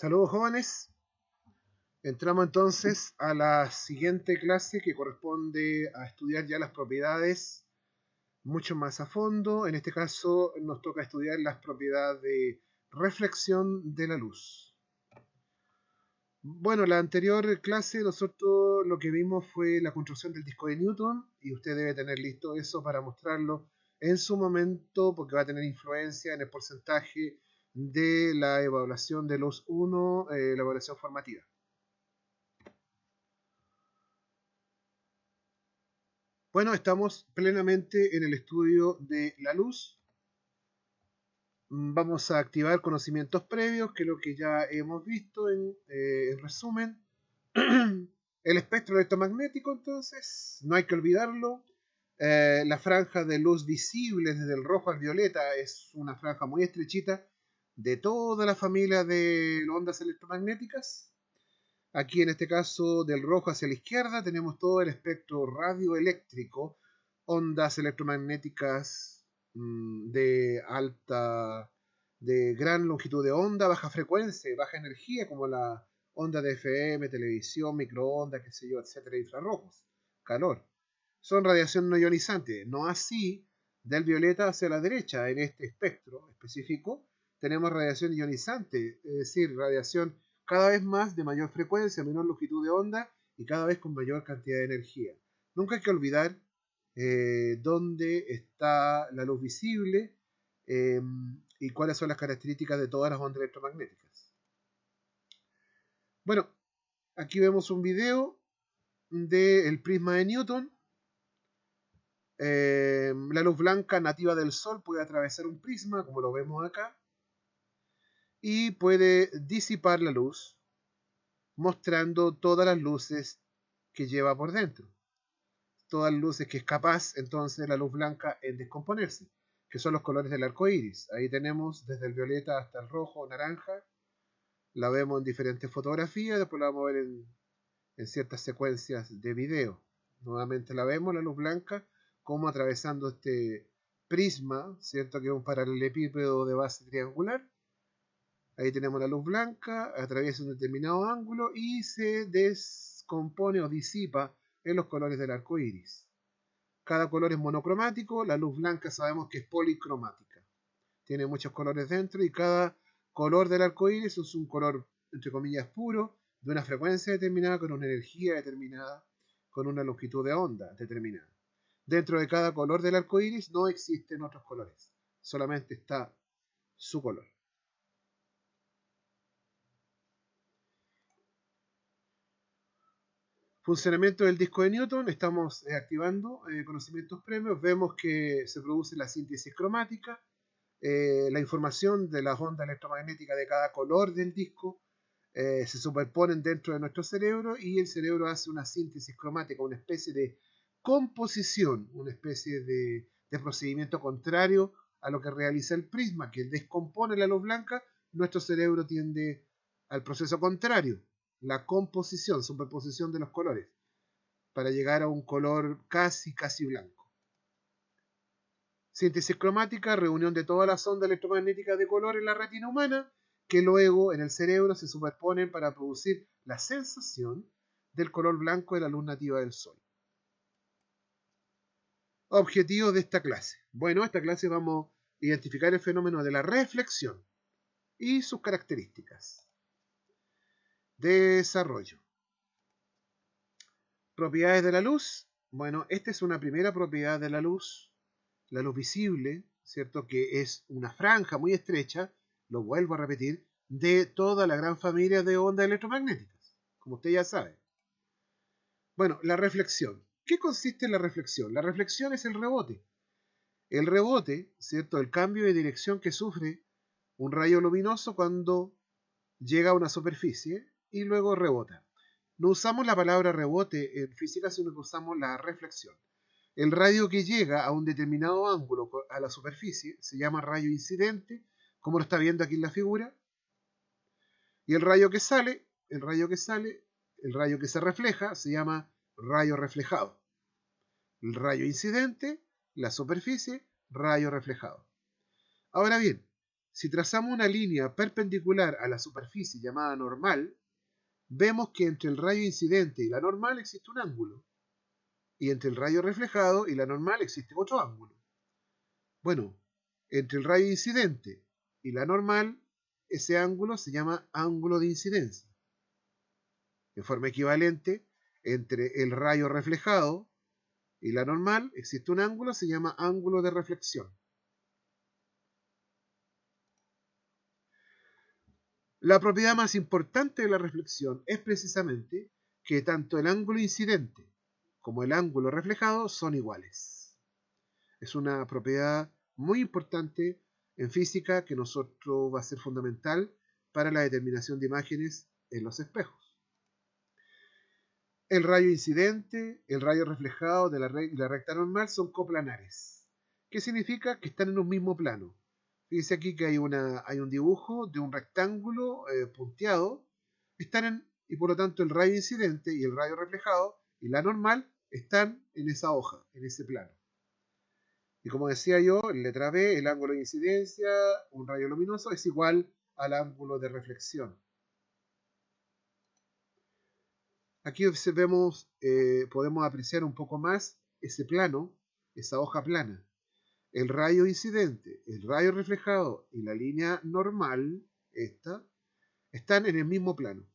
Saludos jóvenes, entramos entonces a la siguiente clase que corresponde a estudiar ya las propiedades mucho más a fondo. En este caso nos toca estudiar las propiedades de reflexión de la luz. Bueno, la anterior clase nosotros lo que vimos fue la construcción del disco de Newton y usted debe tener listo eso para mostrarlo en su momento porque va a tener influencia en el porcentaje de la evaluación de los 1, la evaluación formativa. Bueno, estamos plenamente en el estudio de la luz. Vamos a activar conocimientos previos, que es lo que ya hemos visto en resumen. El espectro electromagnético, entonces, no hay que olvidarlo. La franja de luz visible desde el rojo al violeta es una franja muy estrechita de toda la familia de ondas electromagnéticas. Aquí en este caso del rojo hacia la izquierda tenemos todo el espectro radioeléctrico, ondas electromagnéticas de gran longitud de onda, baja frecuencia, baja energía, como la onda de FM, televisión, microondas, qué sé yo, etcétera, infrarrojos, calor. Son radiación no ionizante, no así del violeta hacia la derecha. En este espectro específico tenemos radiación ionizante, es decir, radiación cada vez más de mayor frecuencia, menor longitud de onda y cada vez con mayor cantidad de energía. Nunca hay que olvidar dónde está la luz visible y cuáles son las características de todas las ondas electromagnéticas. Bueno, aquí vemos un video del prisma de Newton. La luz blanca nativa del Sol puede atravesar un prisma, como lo vemos acá, y puede disipar la luz, mostrando todas las luces que lleva por dentro. Todas las luces que es capaz entonces la luz blanca en descomponerse, que son los colores del arco iris. Ahí tenemos desde el violeta hasta el rojo, naranja. La vemos en diferentes fotografías, después la vamos a ver en ciertas secuencias de video. Nuevamente la vemos, la luz blanca, como atravesando este prisma, ¿cierto? Que es un paralelepípedo de base triangular. Ahí tenemos la luz blanca, atraviesa un determinado ángulo y se descompone o disipa en los colores del arco iris. Cada color es monocromático, la luz blanca sabemos que es policromática. Tiene muchos colores dentro y cada color del arco iris es un color, entre comillas, puro, de una frecuencia determinada, con una energía determinada, con una longitud de onda determinada. Dentro de cada color del arco iris no existen otros colores, solamente está su color. Funcionamiento del disco de Newton, estamos activando conocimientos previos, vemos que se produce la síntesis cromática, la información de las ondas electromagnéticas de cada color del disco se superponen dentro de nuestro cerebro y el cerebro hace una síntesis cromática, una especie de composición, una especie de procedimiento contrario a lo que realiza el prisma, que descompone la luz blanca. Nuestro cerebro tiende al proceso contrario, la composición, superposición de los colores, para llegar a un color casi blanco. Síntesis cromática, reunión de todas las ondas electromagnéticas de color en la retina humana, que luego en el cerebro se superponen para producir la sensación del color blanco de la luz nativa del Sol. Objetivos de esta clase. Bueno, esta clase vamos a identificar el fenómeno de la reflexión y sus características. Desarrollo. Propiedades de la luz. Bueno, esta es una primera propiedad de la luz visible, ¿cierto? Que es una franja muy estrecha, lo vuelvo a repetir, de toda la gran familia de ondas electromagnéticas, como usted ya sabe. Bueno, la reflexión. ¿Qué consiste en la reflexión? La reflexión es el rebote. El rebote, ¿cierto? El cambio de dirección que sufre un rayo luminoso cuando llega a una superficie y luego rebota. No usamos la palabra rebote en física, sino que usamos la reflexión. El rayo que llega a un determinado ángulo a la superficie se llama rayo incidente, como lo está viendo aquí en la figura. Y el rayo que sale, el rayo que se refleja, se llama rayo reflejado. El rayo incidente, la superficie, rayo reflejado. Ahora bien, Si trazamos una línea perpendicular a la superficie llamada normal, vemos que entre el rayo incidente y la normal existe un ángulo, y entre el rayo reflejado y la normal existe otro ángulo. Bueno, entre el rayo incidente y la normal, ese ángulo se llama ángulo de incidencia. En forma equivalente, entre el rayo reflejado y la normal existe un ángulo, se llama ángulo de reflexión. La propiedad más importante de la reflexión es precisamente que tanto el ángulo incidente como el ángulo reflejado son iguales. Es una propiedad muy importante en física que nosotros va a ser fundamental para la determinación de imágenes en los espejos. El rayo incidente, el rayo reflejado de la recta normal son coplanares. ¿Qué significa? Que están en un mismo plano. Fíjense aquí que hay un dibujo de un rectángulo punteado. Y por lo tanto el rayo incidente y el rayo reflejado y la normal están en esa hoja, en ese plano. Y como decía yo, en letra B, el ángulo de incidencia, un rayo luminoso, es igual al ángulo de reflexión. Aquí podemos apreciar un poco más ese plano, esa hoja plana. El rayo incidente, el rayo reflejado y la línea normal, esta, están en el mismo plano.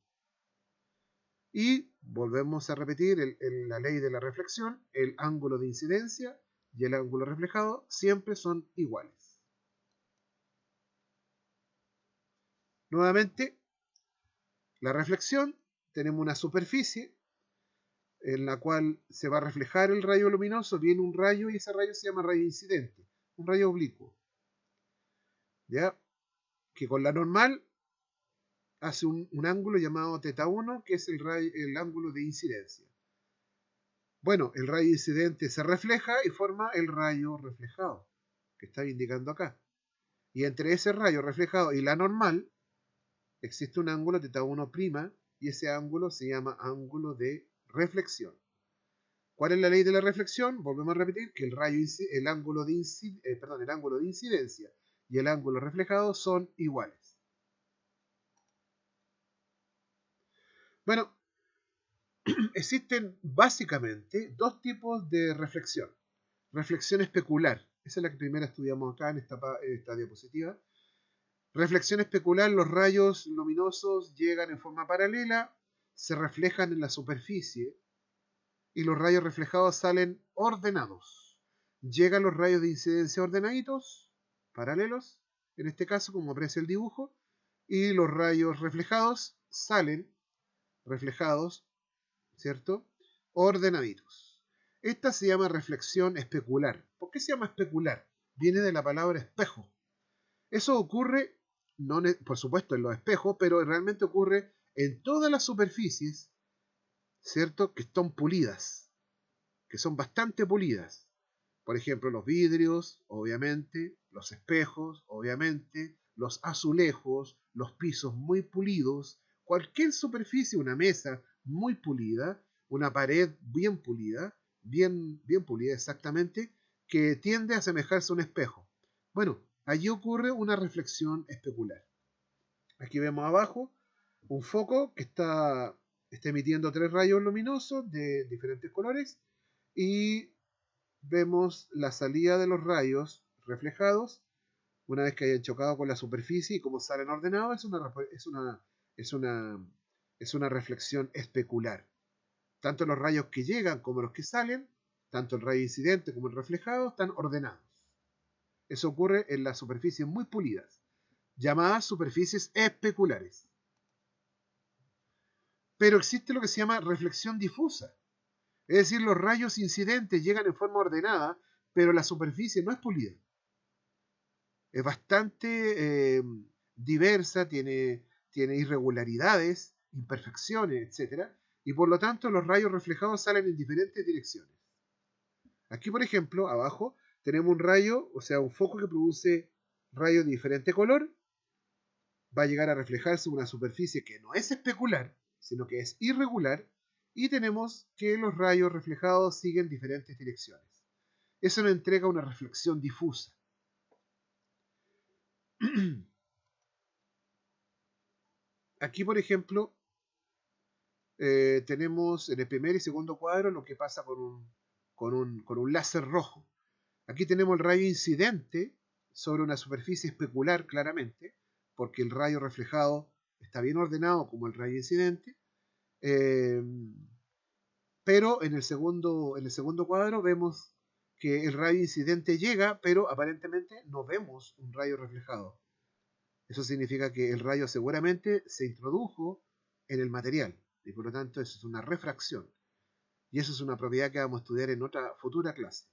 Y volvemos a repetir la ley de la reflexión, el ángulo de incidencia y el ángulo reflejado siempre son iguales. Nuevamente, la reflexión, tenemos una superficie en la cual se va a reflejar el rayo luminoso, viene un rayo y ese rayo se llama rayo incidente, un rayo oblicuo. ¿Ya? Que con la normal hace un ángulo llamado θ1, que es el ángulo de incidencia. Bueno, el rayo incidente se refleja y forma el rayo reflejado, que está indicando acá. Y entre ese rayo reflejado y la normal, existe un ángulo θ1', y ese ángulo se llama ángulo de reflexión. ¿Cuál es la ley de la reflexión? Volvemos a repetir que el ángulo de incidencia y el ángulo reflejado son iguales. Bueno, existen básicamente dos tipos de reflexión. Reflexión especular, esa es la que primero estudiamos acá en esta diapositiva. Reflexión especular, los rayos luminosos llegan en forma paralela, se reflejan en la superficie y los rayos reflejados salen ordenados. Llegan los rayos de incidencia ordenaditos, paralelos, en este caso como aprecia el dibujo, y los rayos reflejados salen reflejados, ¿cierto? Ordenaditos. Esta se llama reflexión especular. ¿Por qué se llama especular? Viene de la palabra espejo. Eso ocurre, no, por supuesto, en los espejos, pero realmente ocurre en todas las superficies, ¿cierto? Que están pulidas, que son bastante pulidas. Por ejemplo, los vidrios, obviamente, los espejos, obviamente, los azulejos, los pisos muy pulidos, cualquier superficie, una mesa muy pulida, una pared bien pulida, bien pulida exactamente, que tiende a asemejarse a un espejo. Bueno, allí ocurre una reflexión especular. Aquí vemos abajo un foco que está emitiendo 3 rayos luminosos de diferentes colores y vemos la salida de los rayos reflejados una vez que hayan chocado con la superficie y como salen ordenados es una reflexión especular. Tanto los rayos que llegan como los que salen, tanto el rayo incidente como el reflejado, están ordenados. Eso ocurre en las superficies muy pulidas, llamadas superficies especulares. Pero existe lo que se llama reflexión difusa. Es decir, los rayos incidentes llegan en forma ordenada, pero la superficie no es pulida. Es bastante diversa, tiene irregularidades, imperfecciones, etc. Y por lo tanto los rayos reflejados salen en diferentes direcciones. Aquí, por ejemplo, abajo, tenemos un rayo, o sea, un foco que produce rayos de diferente color. Va a llegar a reflejarse en una superficie que no es especular, sino que es irregular. Y tenemos que los rayos reflejados siguen diferentes direcciones. Eso nos entrega una reflexión difusa. Aquí, por ejemplo, tenemos en el primer y segundo cuadro lo que pasa con un láser rojo. Aquí tenemos el rayo incidente sobre una superficie especular claramente, porque el rayo reflejado está bien ordenado como el rayo incidente, eh, pero en el segundo cuadro vemos que el rayo incidente llega, pero aparentemente no vemos un rayo reflejado. Eso significa que el rayo seguramente se introdujo en el material y por lo tanto eso es una refracción. Y eso es una propiedad que vamos a estudiar en otra futura clase.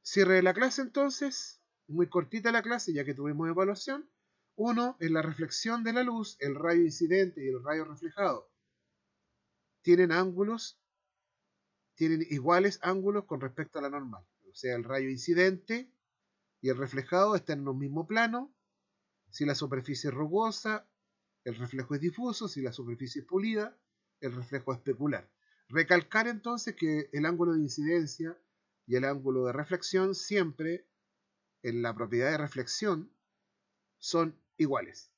Cierre de la clase entonces, muy cortita la clase ya que tuvimos evaluación. Uno, en la reflexión de la luz, el rayo incidente y el rayo reflejado tienen ángulos, tienen iguales ángulos con respecto a la normal. O sea, el rayo incidente y el reflejado están en un mismo plano. Si la superficie es rugosa, el reflejo es difuso. Si la superficie es pulida, el reflejo es especular. Recalcar entonces que el ángulo de incidencia y el ángulo de reflexión siempre en la propiedad de reflexión son iguales.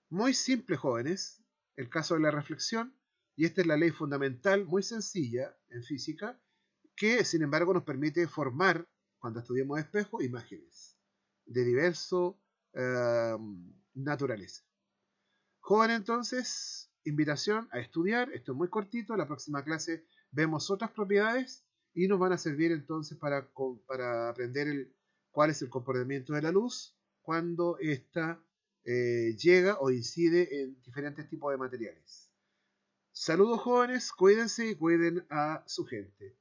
Muy simple, jóvenes, el caso de la reflexión, y esta es la ley fundamental muy sencilla en física, que sin embargo nos permite formar, cuando estudiamos espejos, imágenes de diverso naturaleza. Joven, entonces, invitación a estudiar, esto es muy cortito, la próxima clase vemos otras propiedades y nos van a servir entonces para aprender cuál es el comportamiento de la luz cuando ésta llega o incide en diferentes tipos de materiales. Saludos jóvenes, cuídense y cuiden a su gente.